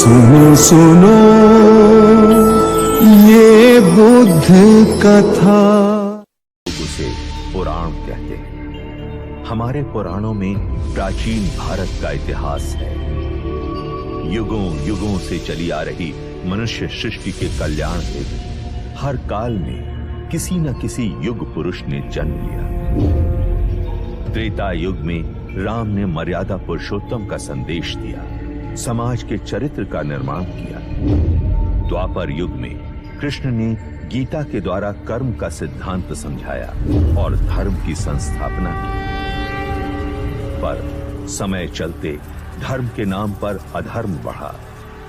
सुनो सुनो ये बुद्ध कथा। उसे पुराण कहते हैं। हमारे पुराणों में प्राचीन भारत का इतिहास है। युगों युगों से चली आ रही मनुष्य सृष्टि के कल्याण हेतु हर काल में किसी न किसी युग पुरुष ने जन्म लिया। त्रेता युग में राम ने मर्यादा पुरुषोत्तम का संदेश दिया, समाज के चरित्र का निर्माण किया। द्वापर युग में कृष्ण ने गीता के द्वारा कर्म का सिद्धांत समझाया और धर्म की संस्थापना की। पर समय चलते धर्म के नाम पर अधर्म बढ़ा।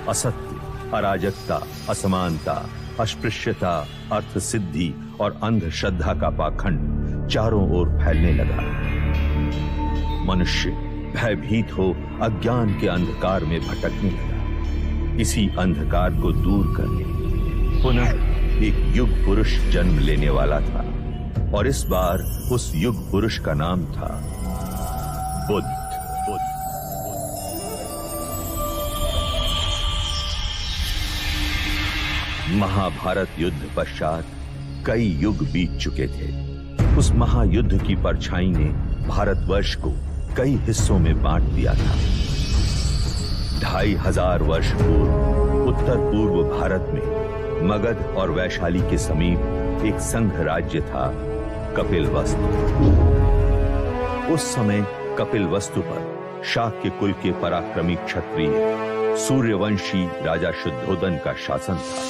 असत्य, अराजकता, असमानता, अस्पृश्यता, अर्थ सिद्धि और अंधश्रद्धा का पाखंड चारों ओर फैलने लगा। मनुष्य भयभीत हो अज्ञान के अंधकार में भटकने लगा। इसी अंधकार को दूर करने पुनः एक युग पुरुष जन्म लेने वाला था और इस बार उस युग पुरुष का नाम था बुद्ध। महाभारत युद्ध पश्चात कई युग बीत चुके थे। उस महायुद्ध की परछाई ने भारतवर्ष को कई हिस्सों में बांट दिया था। 2500 वर्ष पूर्व उत्तर पूर्व भारत में मगध और वैशाली के समीप एक संघ राज्य था, कपिलवस्तु। उस समय कपिलवस्तु पर शाक्य कुल के पराक्रमी क्षत्रिय सूर्यवंशी राजा शुद्धोदन का शासन था।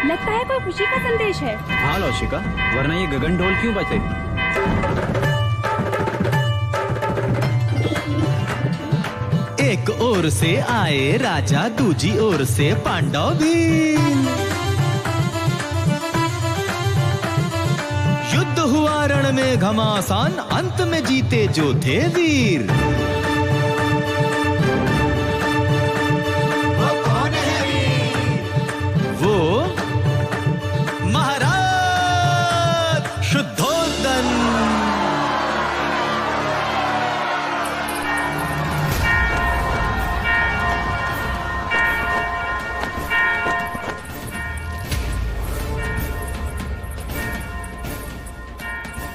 लगता है कोई खुशी का संदेश है। हाँ लौशिका, वरना ये गगन ढोल क्यों बजे? एक ओर से आए राजा, दूजी ओर से पांडव भी। युद्ध हुआ रण में घमासान, अंत में जीते जो थे वीर।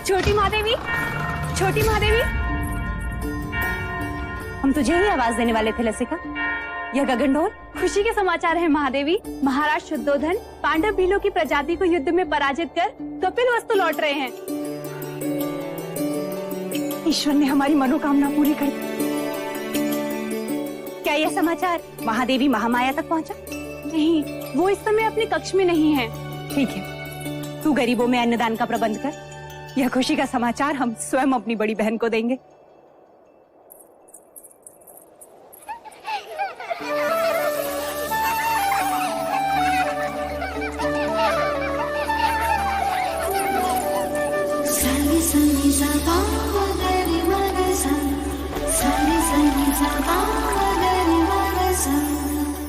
छोटी महादेवी, छोटी महादेवी, हम तुझे ही आवाज देने वाले थे लसिका। यह गगन ढोल खुशी के समाचार है महादेवी। महाराज शुद्धोधन पांडव भीलों की प्रजाति को युद्ध में पराजित कर कपिलवस्तु लौट रहे हैं। ईश्वर ने हमारी मनोकामना पूरी कर दी। क्या यह समाचार महादेवी महामाया तक पहुंचा? नहीं, वो इस समय अपने कक्ष में नहीं है। ठीक है, तू गरीबों में अन्नदान का प्रबंध कर। यह खुशी का समाचार हम स्वयं अपनी बड़ी बहन को देंगे।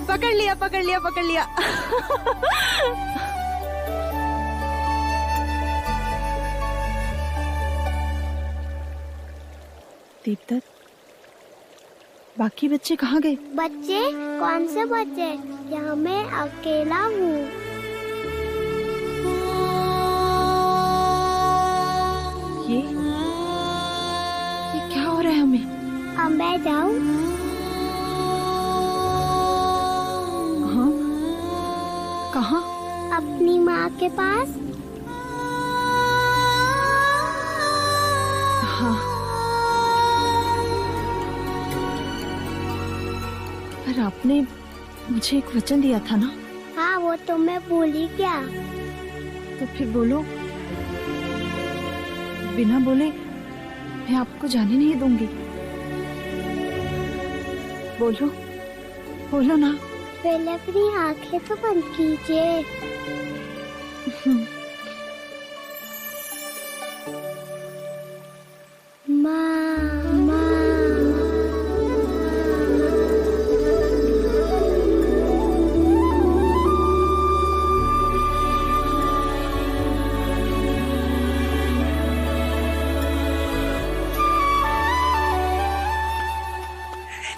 पकड़ लिया, पकड़ लिया, पकड़ लिया। दीपदत्त, बाकी बच्चे कहाँ गए? बच्चे? कौन से बच्चे? यहाँ मैं अकेला हूँ। ये क्या हो रहा है हमें? अब मैं जाऊँ? हाँ? कहाँ? अपनी माँ के पास। हाँ, पर आपने मुझे एक वचन दिया था ना? वो तो मैं भूली क्या। तो फिर बोलो। बिना बोले मैं आपको जाने नहीं दूंगी। बोलो, बोलो ना। पहले अपनी आंखें तो बंद कीजिए।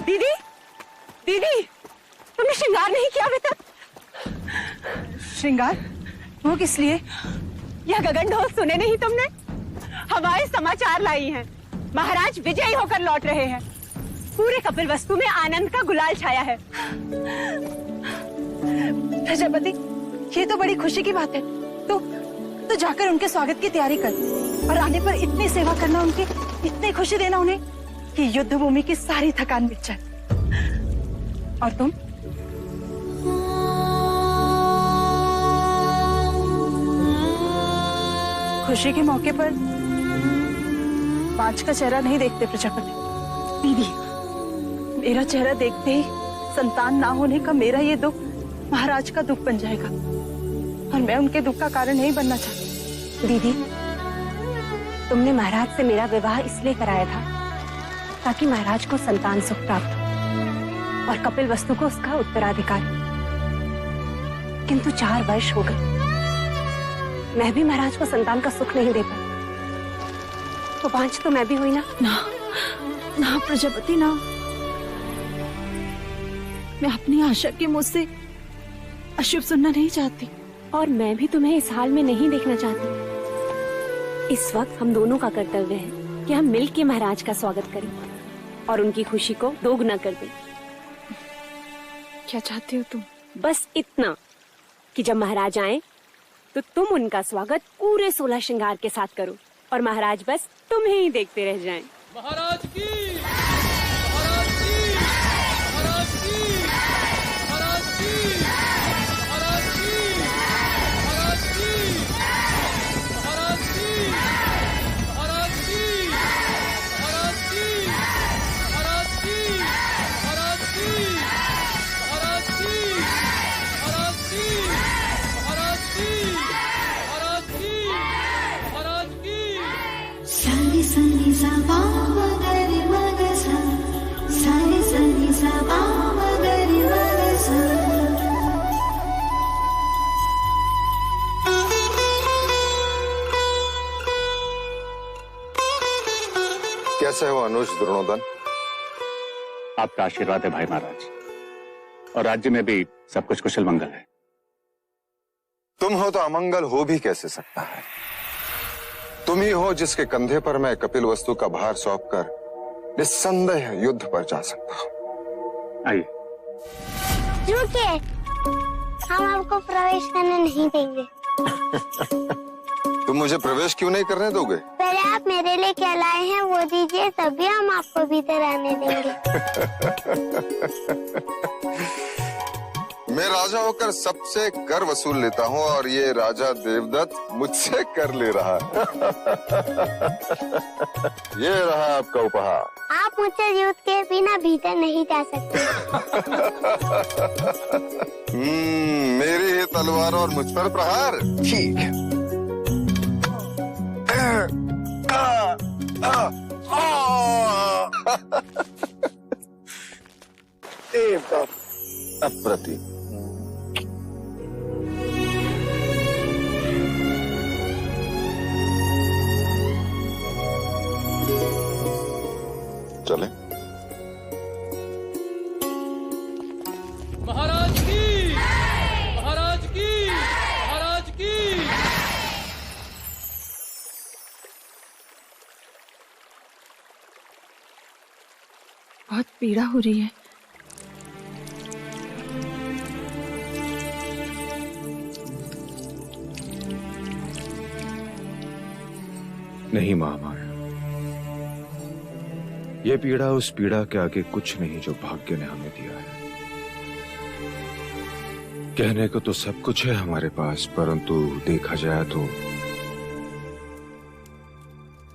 दीदी, दीदी, तुमने श्रृंगार नहीं किया अभी तक? श्रृंगार? वो किस लिए? यह गगन ढोल सुने नहीं तुमने? हमारे समाचार लाई हैं। महाराज विजयी होकर लौट रहे हैं। पूरे कपिल वस्तु में आनंद का गुलाल छाया है। प्रजापति, ये तो बड़ी खुशी की बात है। तो जाकर उनके स्वागत की तैयारी कर और आने पर इतनी सेवा करना उनकी, इतनी खुशी देना उन्हें कि युद्ध भूमि की सारी थकान मिट जाए। और तुम? खुशी के मौके पर पांच का चेहरा नहीं देखते प्रजापति। दीदी, मेरा चेहरा देखते ही संतान ना होने का मेरा ये दुख महाराज का दुख बन जाएगा और मैं उनके दुख का कारण नहीं बनना चाहती। दीदी, तुमने महाराज से मेरा विवाह इसलिए कराया था ताकि महाराज को संतान सुख प्राप्त हो और कपिल वस्तु को उसका उत्तराधिकार। किंतु 4 वर्ष हो गए, मैं भी महाराज को संतान का सुख नहीं दे पाई। तो 5 तो मैं भी हुई ना। ना प्रजापति ना। मैं अपनी आशा के मुंह से अशुभ सुनना नहीं चाहती। और मैं भी तुम्हें इस हाल में नहीं देखना चाहती। इस वक्त हम दोनों का कर्तव्य है कि हम मिल के महाराज का स्वागत करें और उनकी खुशी को दोगुना कर दें। क्या चाहती हो तुम? बस इतना कि जब महाराज आए तो तुम उनका स्वागत पूरे 16 श्रृंगार के साथ करो और महाराज बस तुम्हें ही देखते रह जाएं। महाराज की, महाराज की, महाराज की, महाराज की, महाराज की, महाराज की, महाराज की, महाराज की, महाराज की, महाराज की, महाराज की, महाराज की, महाराज की, महाराज की, महाराज की, महाराज की। सानी सानी सा बा मगरी मग सा, सानी सानी सा बा मगरी मग सा। कैसे हो अनुज द्रोणोदन? आपका आशीर्वाद है भाई महाराज, और राज्य में भी सब कुछ कुशल मंगल है। तुम हो तो अमंगल हो भी कैसे सकता है? तुम ही हो जिसके कंधे पर मैं कपिल वस्तु का भार सौंपकर निस्संदेह युद्ध पर जा सकता हूं। आइए। रुकिए, हम आपको प्रवेश करने नहीं देंगे। तुम मुझे प्रवेश क्यों नहीं करने दोगे? पहले आप मेरे लिए क्या लाए हैं वो दीजिए, तभी हम आपको भीतर आने देंगे। मैं राजा होकर सबसे कर वसूल लेता हूँ और ये राजा देवदत्त मुझसे कर ले रहा है। ये रहा आपका उपहार। आप मुझसे युद्ध के बिना भीतर नहीं जा सकते। मेरी ही तलवार और मुझ पर प्रहार। ठीक है। अप्रतिम। चले। महाराज की, महाराज की, महाराज की। बहुत पीड़ा हो रही है। नहीं महामाया, ये पीड़ा उस पीड़ा के आगे कुछ नहीं जो भाग्य ने हमें दिया है। कहने को तो सब कुछ है हमारे पास, परंतु देखा जाए तो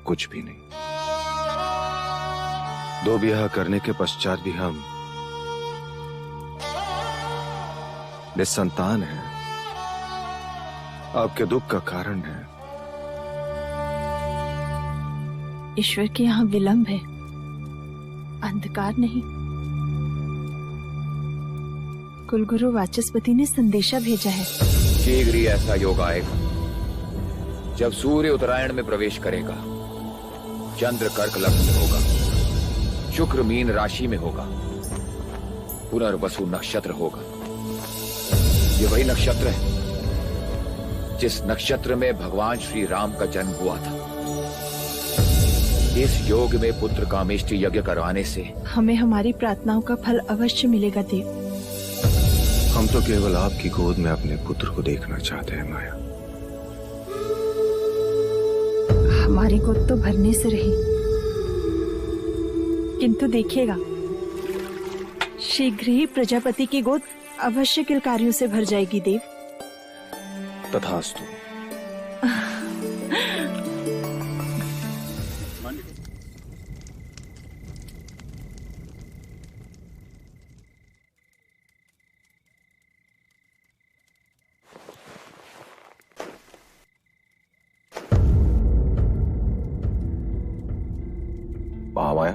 कुछ भी नहीं। 2 ब्याह करने के पश्चात भी हम निसंतान हैं। आपके दुख का कारण है। ईश्वर के यहाँ विलंब है, अंधकार नहीं। कुलगुरु वाचस्पति ने संदेशा भेजा है। शीघ्र ही ऐसा योग आएगा जब सूर्य उत्तरायण में प्रवेश करेगा, चंद्र कर्क लग्न में होगा, शुक्र मीन राशि में होगा, पुनर्वसु नक्षत्र होगा। ये वही नक्षत्र है जिस नक्षत्र में भगवान श्री राम का जन्म हुआ था। इस योग में पुत्र कामेष्टि यज्ञ करवाने से हमें हमारी प्रार्थनाओं का फल अवश्य मिलेगा देव। हम तो केवल आपकी गोद में अपने पुत्र को देखना चाहते हैं माया। हमारी गोद तो भरने से रही, किंतु देखिएगा शीघ्र ही प्रजापति की गोद अवश्य किलकारियों से भर जाएगी देव। तथास्तु। महामाया,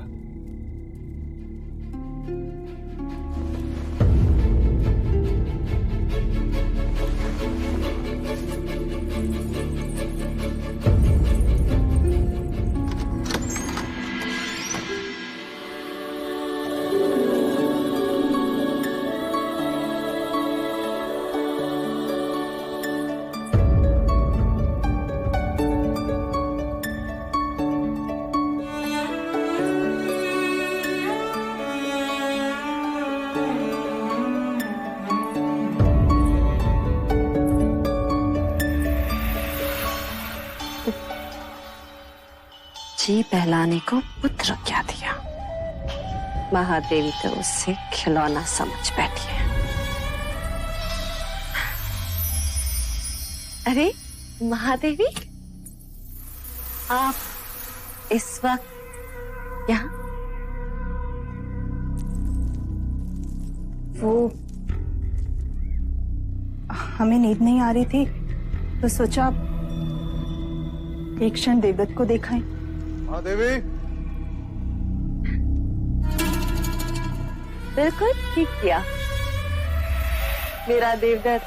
जी बहलाने को पुत्र क्या दिया, महादेवी तो उससे खिलौना समझ बैठी है। अरे महादेवी, आप इस वक्त यहाँ? वो हमें नींद नहीं आ रही थी तो सोचा एक क्षण देवदत्त को देखाएं। महादेवी, बिल्कुल ठीक किया। मेरा देवदत्त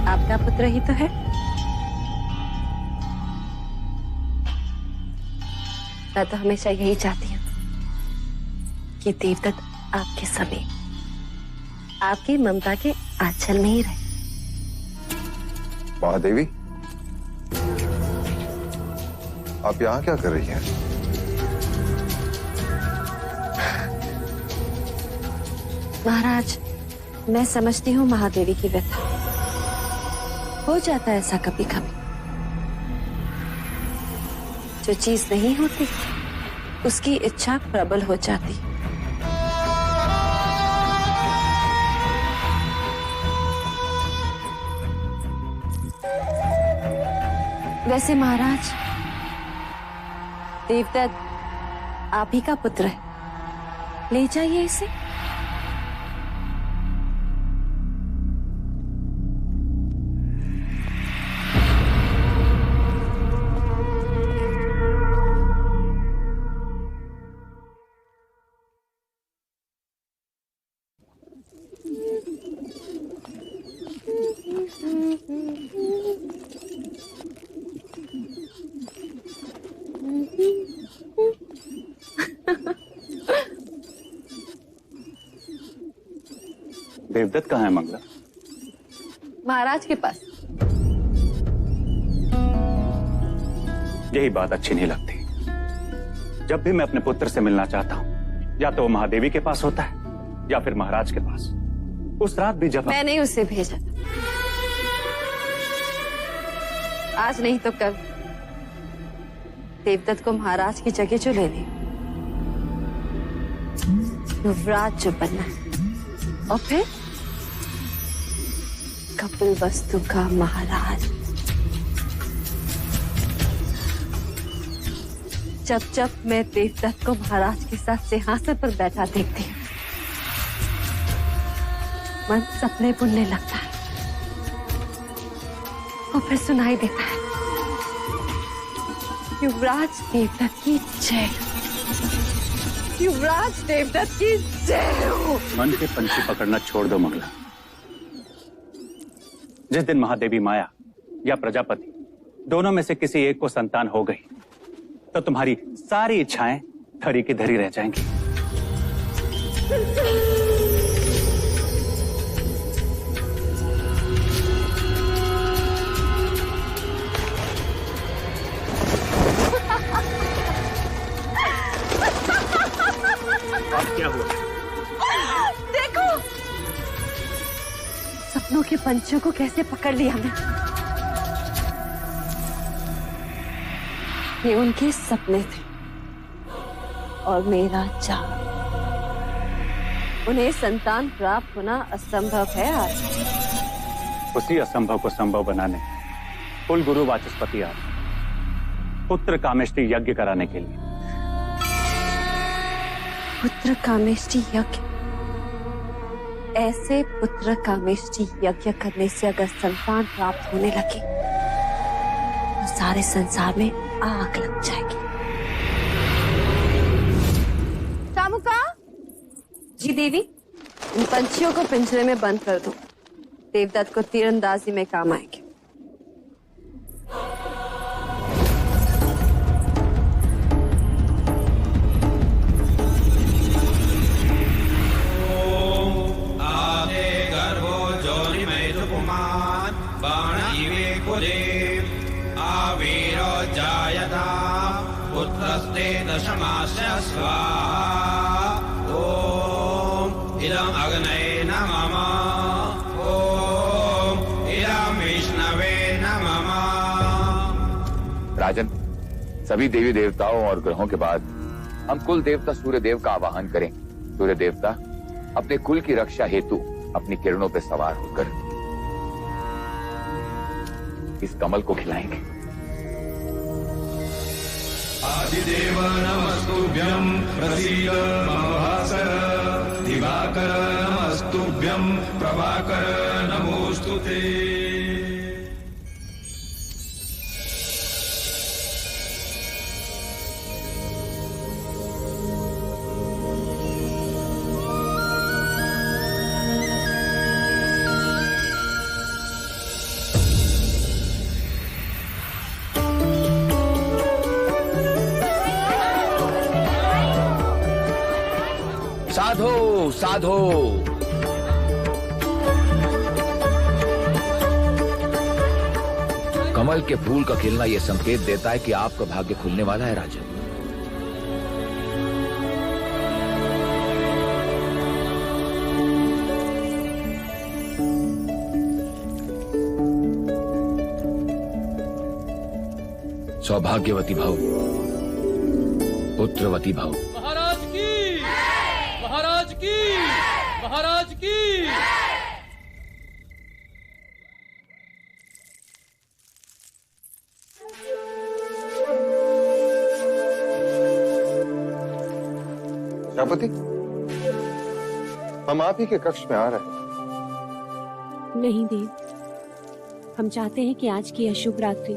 आपका पुत्र ही तो है। मैं तो हमेशा यही चाहती हूँ कि देवदत्त आपके समीप, आपकी ममता के आंचल में ही रहे। महादेवी, आप यहाँ क्या कर रही हैं? महाराज, मैं समझती हूँ महादेवी की व्यथा। हो जाता है ऐसा कभी कभी। जो चीज नहीं होती उसकी इच्छा प्रबल हो जाती। वैसे महाराज, देवदत्त आप ही का पुत्र है, ले जाइए इसे। देवदत्त कहाँ है मंगला? महाराज के पास। यही बात अच्छी नहीं लगती। जब भी मैं अपने पुत्र से मिलना चाहता हूँ, या तो वो महादेवी के पास होता है या फिर महाराज के पास। उस रात भी जब मैंने उसे भेजा था, आज नहीं तो कल देवदत्त को महाराज की जगह जो लेने, युवराज जो बनना है, और फिर कपिल वस्तु का महाराज। जब जब मैं देवदत्त को महाराज के साथ सिंहासन पर बैठा देखती हूँ, मन सपने बुनने लगता है और फिर सुनाई देता है, युवराज देवदत्त की जय, युवराज देवदत्त की जय हो। मन के पंछी पकड़ना छोड़ दो मंगला। जिस दिन महादेवी माया या प्रजापति दोनों में से किसी एक को संतान हो गई तो तुम्हारी सारी इच्छाएं धरी की धरी रह जाएंगी। अब क्या हुआ? देखो सपनों के पंछियों को कैसे पकड़ लिया मैं। ये उनके सपने थे और मेरा चाव। उन्हें संतान प्राप्त होना असंभव है आज। उसी असंभव को संभव बनाने कुल गुरु वाचस्पति आज पुत्र कामेष्टि यज्ञ कराने के लिए। पुत्र कामेष्टि यज्ञ? ऐसे पुत्र कामेष्टि यज्ञ करने से अगर संतान प्राप्त होने लगे तो सारे संसार में आग लग जाएगी। शामुका जी देवी, इन पंछियों को पिंजरे में बंद कर दो। देवदत्त को तीरंदाजी में काम आएंगे। पुत्रस्ते दशमास्य स्वाहा। ओम इदं अग्नये नमः। ओम इदं विष्णवे नमः। राजन, सभी देवी देवताओं और ग्रहों के बाद हम कुल देवता सूर्य देव का आवाहन करें। सूर्य देवता अपने कुल की रक्षा हेतु अपनी किरणों पर सवार होकर इस कमल को खिलाएंगे। आदिदेव नमस्तुभ्यं प्रसीद मम भास्कर। दिवाकर नमस्तुभ्यं प्रभाकर नमोस्तुते। साधो साधो। कमल के फूल का खिलना यह संकेत देता है कि आपका भाग्य खुलने वाला है राजन। सौभाग्यवती भव, पुत्रवती भव। महाराज की, महाराज की, महाराज की। प्रजापति, हम आप ही के कक्ष में आ रहे हैं। नहीं देव, हम चाहते हैं कि आज की अशुभ रात्रि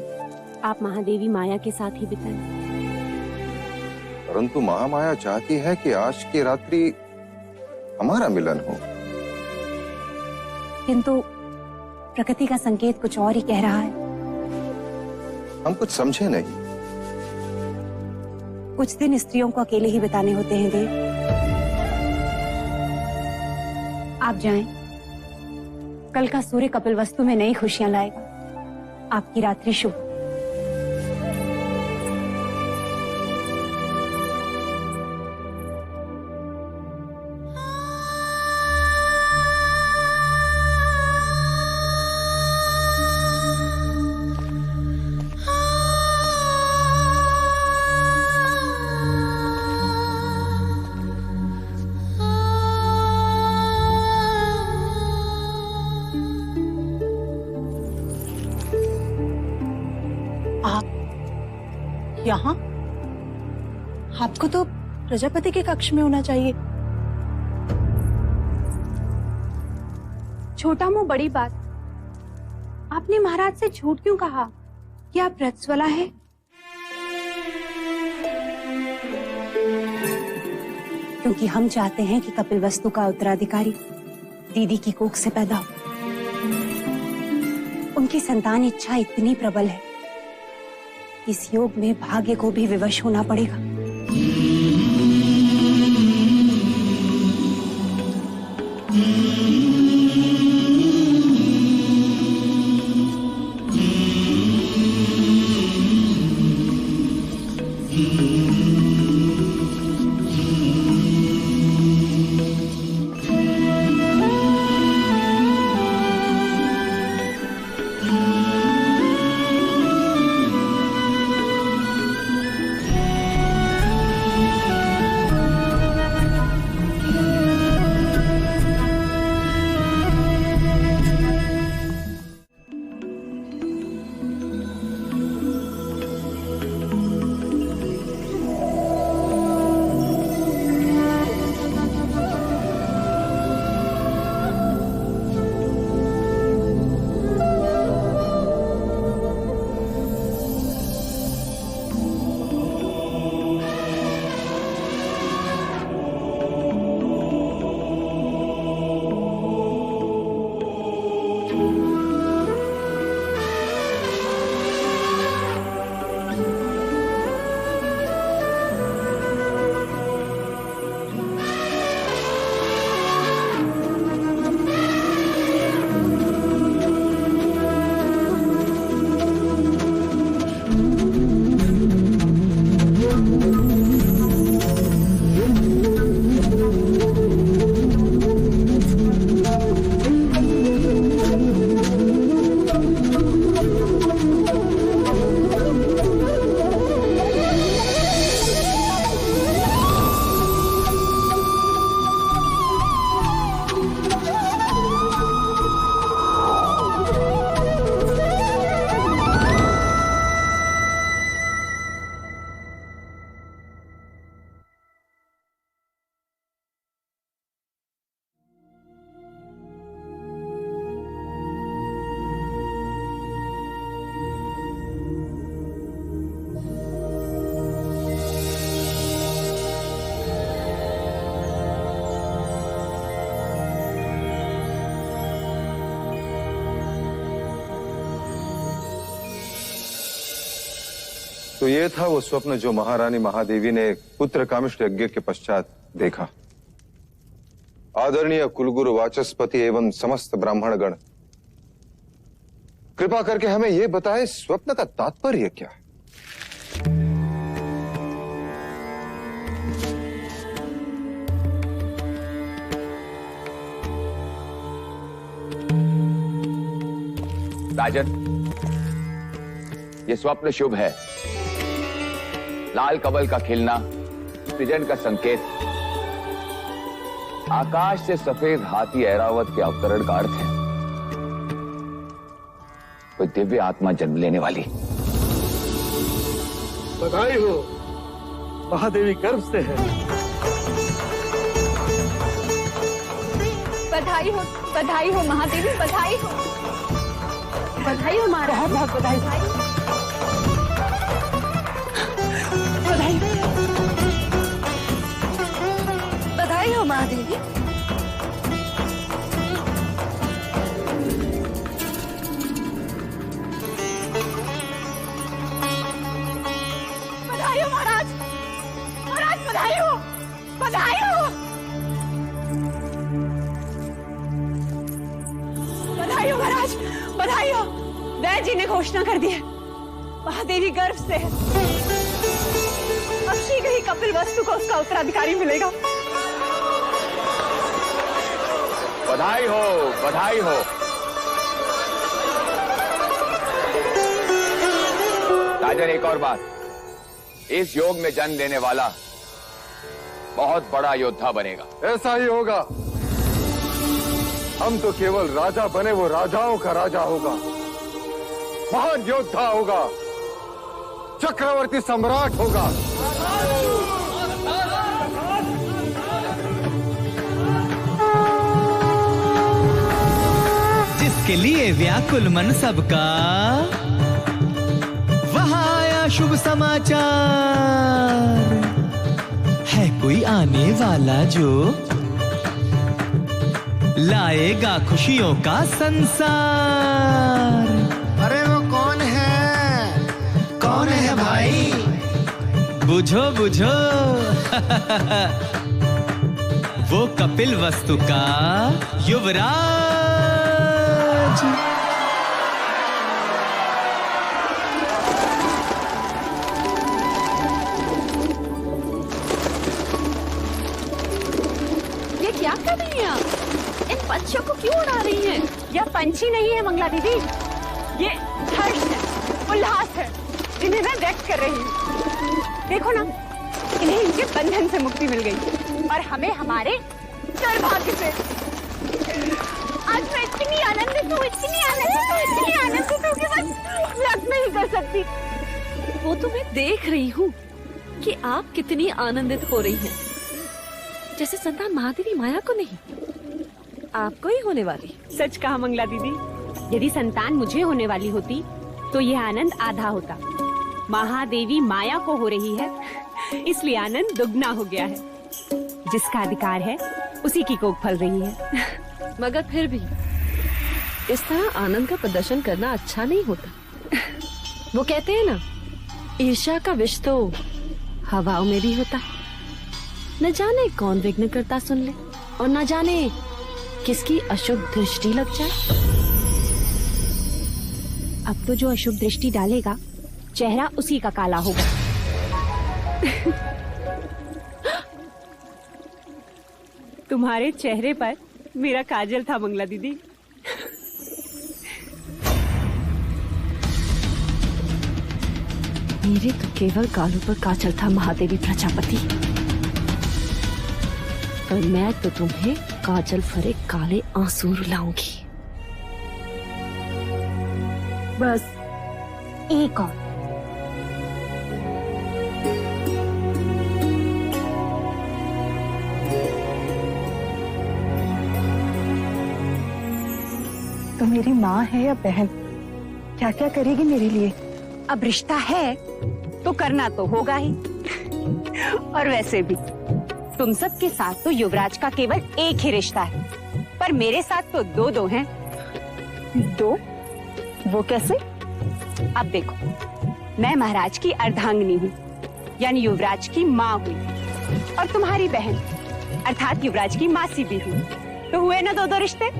आप महादेवी माया के साथ ही बिताएं। परंतु महामाया चाहती है कि आज की रात्रि हमारा मिलन हो। किंतु प्रकृति का संकेत कुछ और ही कह रहा है। हम कुछ समझे नहीं। कुछ दिन स्त्रियों को अकेले ही बिताने होते हैं देव। आप जाएं। कल का सूर्य कपिलवस्तु में नई खुशियां लाएगा। आपकी रात्रि शुभ। यहाँ? आपको तो प्रजापति के कक्ष में होना चाहिए। छोटा मुंह बड़ी बात। आपने महाराज से झूठ क्यों कहा कि आप रजस्वला है? क्योंकि हम चाहते हैं कि कपिलवस्तु का उत्तराधिकारी दीदी की कोख से पैदा हो। उनकी संतान इच्छा इतनी प्रबल है, इस योग में भाग्य को भी विवश होना पड़ेगा। तो ये था वो स्वप्न जो महारानी महादेवी ने पुत्र कामिष्ठ यज्ञ के पश्चात देखा। आदरणीय कुलगुरु वाचस्पति एवं समस्त ब्राह्मणगण, कृपा करके हमें यह बताएं स्वप्न का तात्पर्य क्या है? राजन, ये स्वप्न शुभ है। लाल कमल का खिलना सृजन का संकेत, आकाश से सफेद हाथी ऐरावत के अवतरण का अर्थ है। कोई दिव्य आत्मा जन्म लेने वाली। बधाई हो, महादेवी गर्भ से है। बधाई हो महादेवी, बधाई हो महाराज। बहुत बहुत बधाई। बधाई हो महादेवी। बधाई हो महाराज, बधाई हो। बधाई हो महाराज, बधाई हो। वैद्य जी ने घोषणा कर दी है, महादेवी गर्भ से है। अब शीघ्र ही कपिलवस्तु को उसका उत्तराधिकारी मिलेगा। बधाई हो, बधाई हो। राजन, एक और बात, इस योग में जन्म लेने वाला बहुत बड़ा योद्धा बनेगा। ऐसा ही होगा। हम तो केवल राजा बने, वो राजाओं का राजा होगा, महान योद्धा होगा। चक्रवर्ती सम्राट होगा। जिसके लिए व्याकुल मन सबका, वहां आया शुभ समाचार। है कोई आने वाला जो लाएगा खुशियों का संसार। अरे वो कौन है? कौन है भाई? बुझो बुझो। वो कपिल वस्तु का युवराज। ये क्या कर रही हैं आप? इन पंछियों को क्यों उड़ा रही हैं? यह पंछी नहीं है मंगला दीदी, ये हर्ष है, उल्लास है, जिन्हें मैं व्यक्त कर रही हूँ। देखो ना, इन्हें इनके बंधन से मुक्ति मिल गई और हमें हमारे दुर्भाग्य से। आज मैं इतनी आनंदित हूँ, इतनी आनंदित हूँ कि बस व्यक्त नहीं कर सकती। वो तो मैं देख रही हूँ कि आप कितनी आनंदित हो रही हैं। जैसे संतान महादेवी माया को नहीं, आपको ही होने वाली। सच कहा मंगला दीदी, यदि संतान मुझे होने वाली होती तो यह आनंद आधा होता। महादेवी माया को हो रही है, इसलिए आनंद दुगना हो गया है। जिसका अधिकार है उसी की कोख फल रही है। मगर फिर भी इस तरह आनंद का प्रदर्शन करना अच्छा नहीं होता। वो कहते हैं ना, ईर्ष्या का विष तो हवाओं में भी होता है। न जाने कौन विघ्न करता सुन ले और न जाने किसकी अशुभ दृष्टि लग जाए। अब तो जो अशुभ दृष्टि डालेगा चेहरा उसी का काला होगा। तुम्हारे चेहरे पर मेरा काजल था मंगला दीदी। मेरे तो केवल गालों पर काजल था महादेवी प्रजापति, पर मैं तो तुम्हें काजल भरे काले आंसू रुलाऊंगी। बस एक और। तो मेरी माँ है या बहन, क्या क्या करेगी मेरे लिए? अब रिश्ता है तो करना तो होगा ही। और वैसे भी तुम सबके साथ तो युवराज का केवल एक ही रिश्ता है, पर मेरे साथ तो दो दो हैं। दो? वो कैसे? अब देखो, मैं महाराज की अर्धांगिनी हूँ, यानी युवराज की माँ हुई, और तुम्हारी बहन अर्थात युवराज की मासी भी हुई। तो हुए ना दो दो रिश्ते।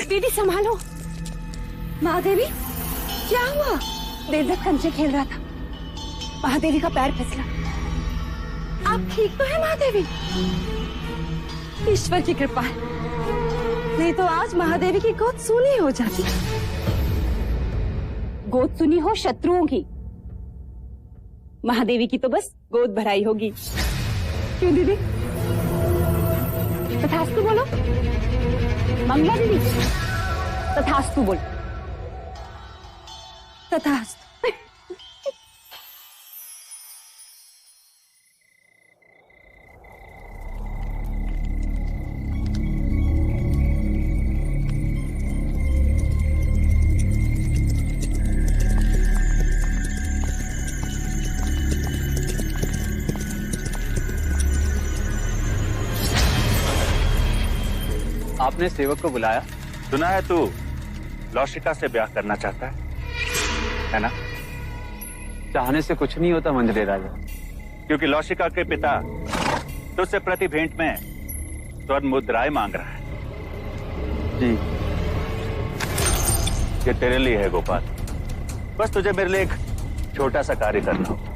दीदी संभालो। महादेवी, क्या हुआ? देर तक कंचे खेल रहा था, महादेवी का पैर फिसला। आप ठीक तो है महादेवी? ईश्वर की कृपा है, नहीं तो आज महादेवी की गोद सूनी हो जाती। गोद सुनी हो शत्रुओं की, महादेवी की तो बस गोद भराई होगी। क्यों दीदी? तथास्तु बोलो मंगला दीदी, तथास्तु बोलो। तथास्तु। आपने सेवक को बुलाया? सुना है तू लौशिका से ब्याह करना चाहता है ना? चाहने से कुछ नहीं होता मंजरे राजा, क्योंकि लौशिका के पिता तुझसे प्रति भेंट में स्वर्ण मुद्राएं मांग रहा है। जी। ये तेरे लिए है गोपाल। बस तुझे मेरे लिए एक छोटा सा कार्य करना होगा।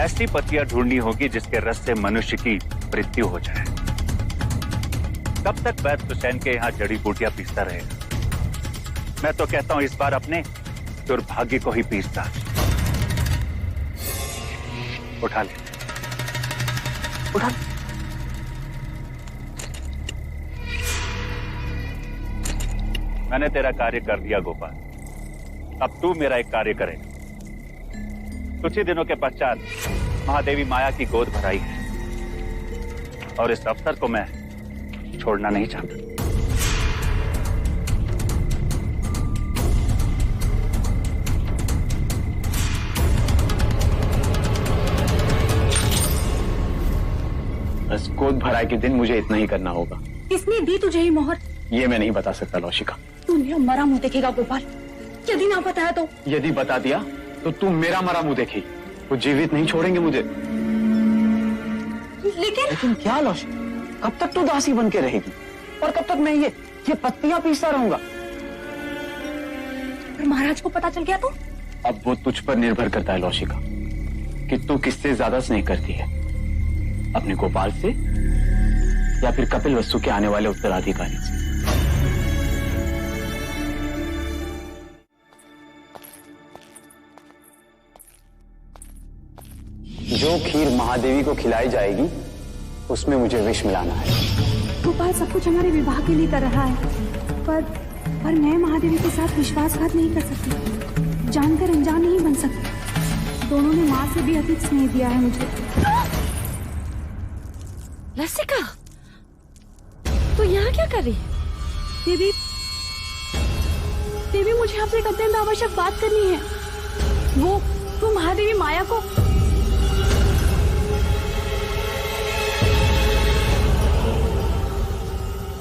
ऐसी पत्तियां ढूंढनी होगी जिसके रस से मनुष्य की मृत्यु हो जाए। तब तक वैद्य हुसैन के यहाँ जड़ी बूटियां पीसता रहेगा। मैं तो कहता हूं इस बार अपने दुर्भाग्य को ही पीसता। उठा ले, उठा ले। मैंने तेरा कार्य कर दिया गोपाल, अब तू मेरा एक कार्य करेगा। कुछ ही दिनों के पश्चात महादेवी माया की गोद भराई है और इस अवसर को मैं छोड़ना नहीं चाहता। बस गोद भराई के दिन मुझे इतना ही करना होगा। किसने दी तुझे ये मोहर? ये मैं नहीं बता सकता लौशिका। तू मेरा मरा मुंह देखेगा गोपाल, यदि ना बताया तो? यदि बता दिया तो तू मेरा मरा मुंह देखेगी, वो जीवित नहीं छोड़ेंगे मुझे। लेकिन क्या लौशिका, कब तक तू दासी बन के रहेगी और कब तक मैं ये पत्तियां पीसता रहूंगा? और महाराज को पता चल गया तो? अब वो तुझ पर निर्भर करता है लौशिका कि तू किससे ज्यादा स्नेह करती है, अपने गोपाल से या फिर कपिल वस्तु के आने वाले उत्तराधिकारी से। जो खीर महादेवी को खिलाई जाएगी उसमें मुझे विष मिलाना है। गोपाल सब कुछ हमारे विवाह के लिए कर रहा है, पर मैं महादेवी के साथ विश्वासघात नहीं कर सकती, जानकर अनजान नहीं बन सकती। दोनों ने माँ से भी अधिक स्नेह दिया है मुझे। लसिका, तू यहाँ क्या कर रही है? देवी मुझे आपसे एक अत्यंत आवश्यक बात करनी है। वो महादेवी माया को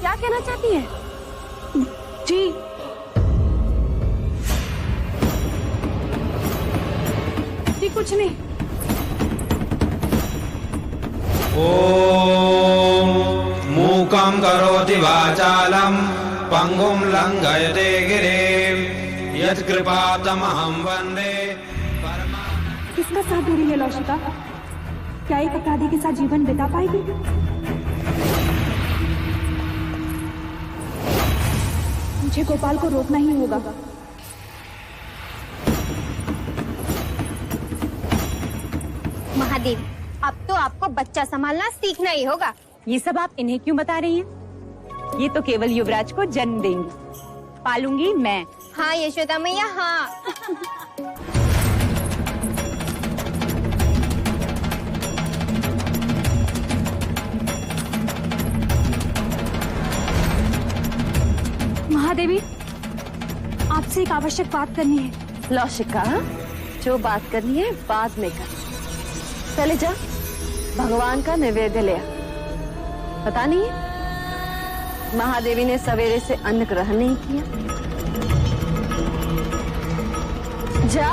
क्या कहना चाहती है? जी कुछ नहीं। ओम मूकं करोति वाचालं पंगुं लंघयते गिरिं यत्कृपातमहं वन्दे। किसका साथ दे रही है लौशिका? क्या एक अपराधी के साथ जीवन बिता पाएगी? मुझे गोपाल को रोकना ही होगा। महादेव, अब तो आपको बच्चा संभालना सीखना ही होगा। ये सब आप इन्हें क्यों बता रही हैं? ये तो केवल युवराज को जन्म देंगी, पालूंगी मैं। हाँ यशोदा मैया, हाँ। महादेवी, आपसे एक आवश्यक बात करनी है। लौशिका, जो बात करनी है बाद में कर। चले जा, भगवान का नैवेद्य ले आ। पता नहीं है महादेवी ने सवेरे से अन्न ग्रहण नहीं किया। जा।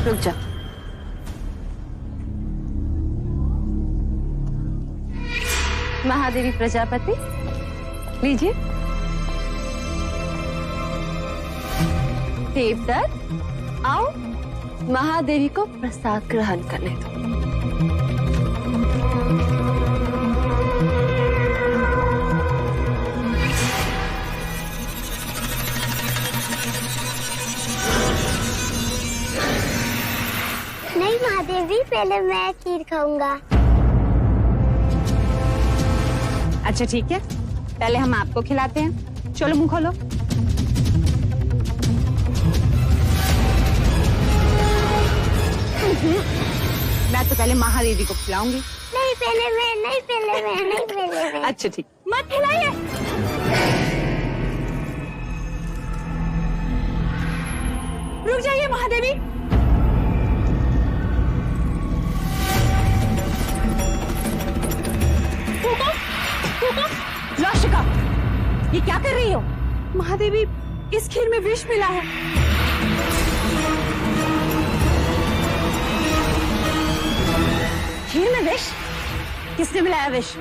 रुक जा। महादेवी प्रजापति, लीजिए। देवदत्त, आओ महादेवी को प्रसाद ग्रहण करने दो। पहले मैं खीर खाऊंगा। अच्छा ठीक है, पहले हम आपको खिलाते हैं। चलो मुंह खोलो। मैं तो पहले महादेवी को खिलाऊंगी। नहीं पहले मैं, नहीं पहले मैं, नहीं पहले मैं। अच्छा ठीक, मत खिलाइए। रुक जाइए महादेवी। लौशिका, ये क्या कर रही हो? महादेवी, इस खीर में विष मिला है। खीर में विष? किसने मिलाया विष?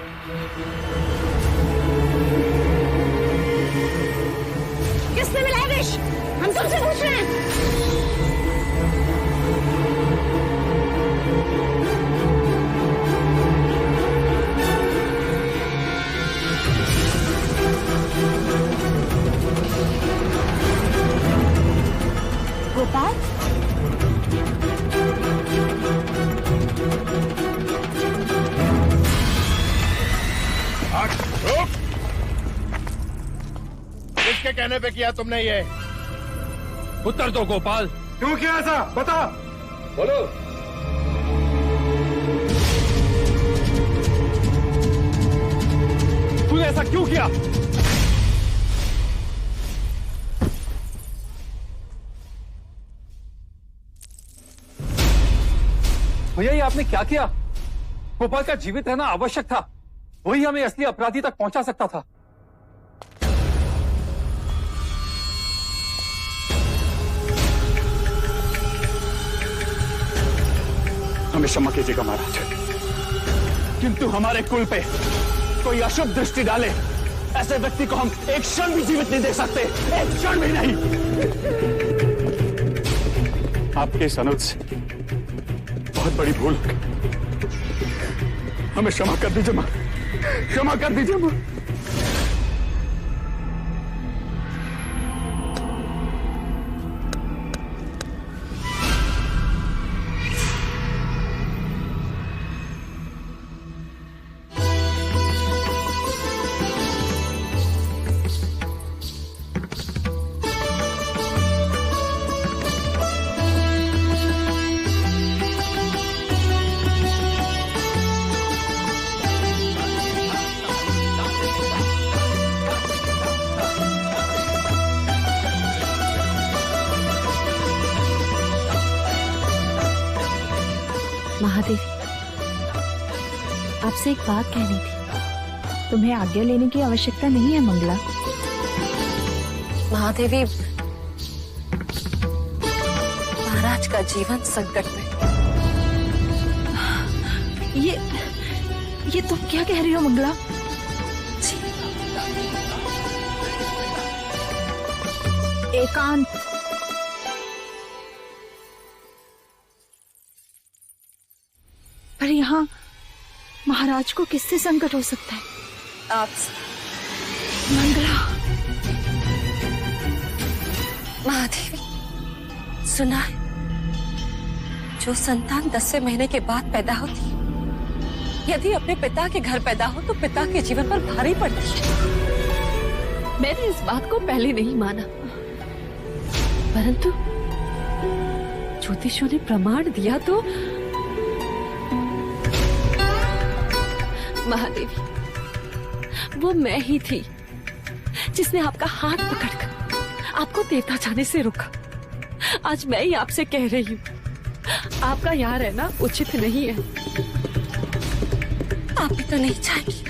किसने मिलाया विष? हम तुमसे पूछ रहे हैं। गोपाल, किसके कहने पे किया तुमने ये? उत्तर दो गोपाल, क्यों किया ऐसा? बता। बोलो। तूने ऐसा क्यों किया? भैया, ये आपने क्या किया? गोपाल का जीवित रहना आवश्यक था, वही हमें असली अपराधी तक पहुंचा सकता था। हमें क्षमा कीजिएगा महाराज, किंतु हमारे कुल पे कोई अशुभ दृष्टि डाले ऐसे व्यक्ति को हम एक क्षण भी जीवित नहीं देख सकते, एक क्षण भी नहीं। आपके इस अनुरोध से बहुत बड़ी भूल हो गई, हमें क्षमा कर दीजिए मां, क्षमा कर दीजिए मां। महादेवी, आपसे एक बात कहनी थी। तुम्हें आज्ञा लेने की आवश्यकता नहीं है मंगला। महादेवी, महाराज का जीवन संकट में। ये तुम क्या कह रही हो मंगला? एकांत, पर यहाँ महाराज को किससे संकट हो सकता है? आपसे। मंगला। महादेवी, सुना है, जो संतान 10वें महीने के बाद पैदा होती है, यदि अपने पिता के घर पैदा हो तो पिता के जीवन पर भारी पड़ती है। मैंने इस बात को पहले नहीं माना, परंतु ज्योतिषियों ने प्रमाण दिया तो महादेवी, वो मैं ही थी जिसने आपका हाथ पकड़कर आपको देवता जाने से रोका। आज मैं ही आपसे कह रही हूँ, आपका यहाँ रहना उचित नहीं है। आप भी तो नहीं चाहेंगे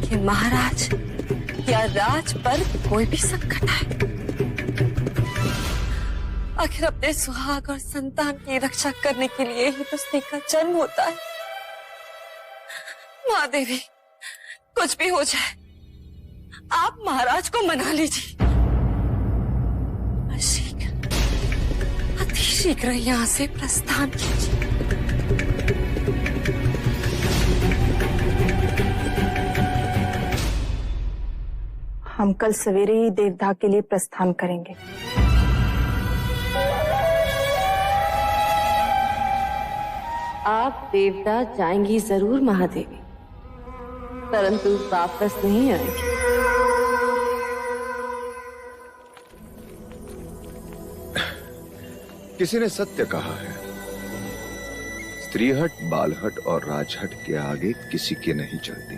कि महाराज या राज पर कोई भी संकट आए। आखिर अपने सुहाग और संतान की रक्षा करने के लिए ही तो स्त्री का जन्म होता है। महादेवी, कुछ भी हो जाए, आप महाराज को मना लीजिए। शीघ्र, अति शीघ्र यहाँ से प्रस्थान कीजिए। हम कल सवेरे ही देवदाह के लिए प्रस्थान करेंगे। आप देवता जाएंगी जरूर महादेवी, परंतु वापस नहीं आएंगी। किसी ने सत्य कहा है, स्त्रीहट, बालहट और राजहट के आगे किसी के नहीं चलती।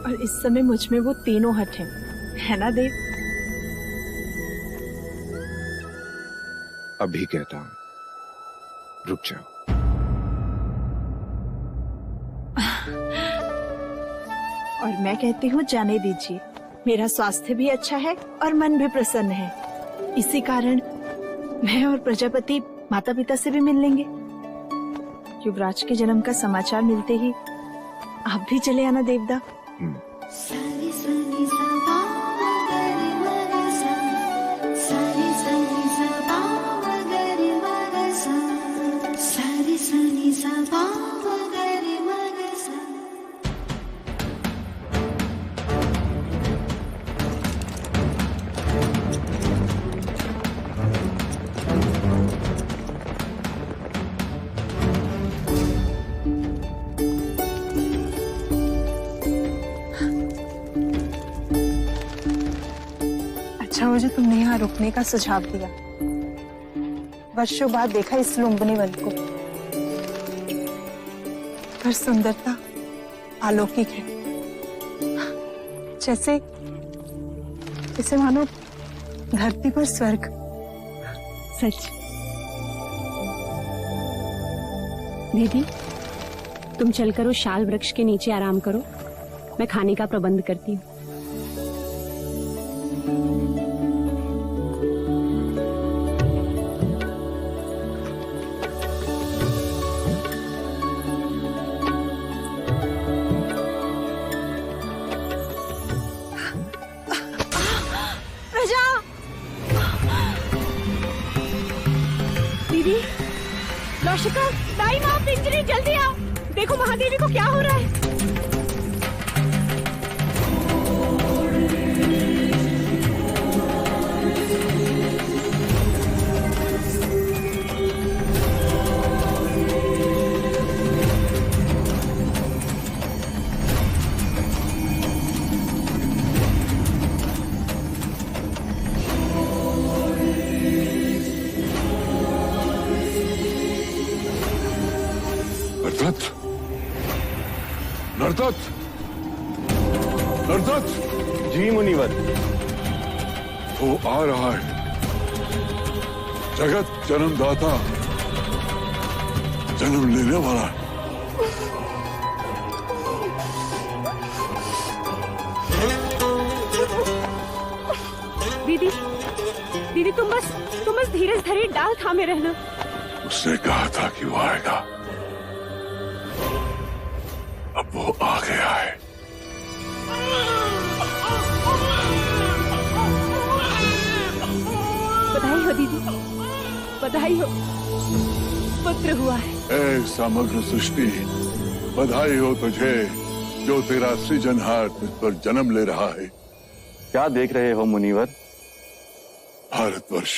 और इस समय मुझ में वो तीनों हट हैं, है ना देव? अभी कहता हूं, रुक जाओ। और मैं कहती हूँ जाने दीजिए, मेरा स्वास्थ्य भी अच्छा है और मन भी प्रसन्न है। इसी कारण मैं और प्रजापति माता पिता से भी मिल लेंगे। युवराज के जन्म का समाचार मिलते ही आप भी चले आना देवदा। सारी सनी सा पा गरी मगा सा, सारी सनी सा पा गरी मगा सा, सारी सनी सा पा गरी मगा सा। अच्छा हो जो तुमने यहाँ रुकने का सुझाव दिया। वर्षों बाद देखा इस लुम्बिनी वन को, पर सुंदरता अलौकिक है। जैसे जैसे मानो धरती पर स्वर्ग। सच। दीदी, तुम चलकर उस शाल वृक्ष के नीचे आराम करो, मैं खाने का प्रबंध करती हूँ। दीदी, लौशिका, दाई माँ, पिंजरी, जल्दी आओ। देखो महादेवी को क्या हो रहा है। नर्तत, नर्तत। जी मुनिवर। वो आ रहा है, जगत जन्मदाता, जन्म लेने वाला। दीदी, दीदी तुम बस धीरज धरे डाल थामे रहना। उसने कहा था कि वो आएगा, अब वो आ गया है। बधाई हो दीदी, बधाई हो, पुत्र हुआ है। ऐ समग्र सृष्टि, बधाई हो तुझे जो तेरा सृजनहार तुझ पर जन्म ले रहा है। क्या देख रहे हो मुनिवर? भारतवर्ष,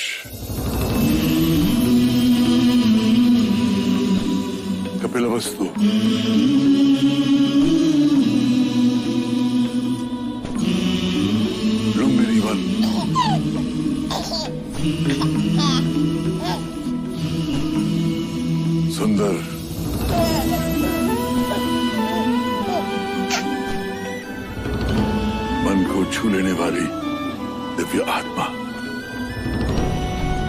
कपिलवस्तु, लुम्बिनी वन, सुंदर, मन को छू लेने वाली दिव्य आत्मा।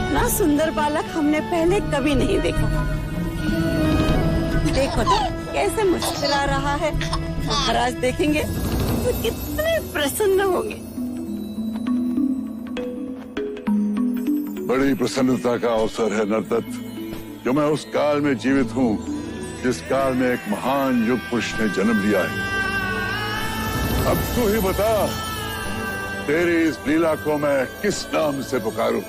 ना सुंदर बालक हमने पहले कभी नहीं देखा। देखो तो कैसे मुस्कुरा रहा है। महाराज देखेंगे तो कितने प्रसन्न होंगे। बड़ी प्रसन्नता का अवसर है नर्तत, जो मैं उस काल में जीवित हूँ जिस काल में एक महान युग पुरुष ने जन्म लिया है। अब तू ही बता, तेरी इस लीला को मैं किस नाम से पुकारूं?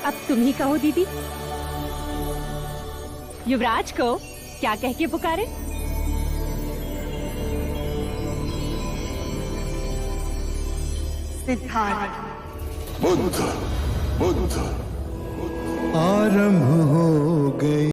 अब तुम ही कहो दीदी। युवराज को क्या कह के पुकारे? सिद्धार्थ। बुद्ध, बुद्ध। आरंभ हो गई।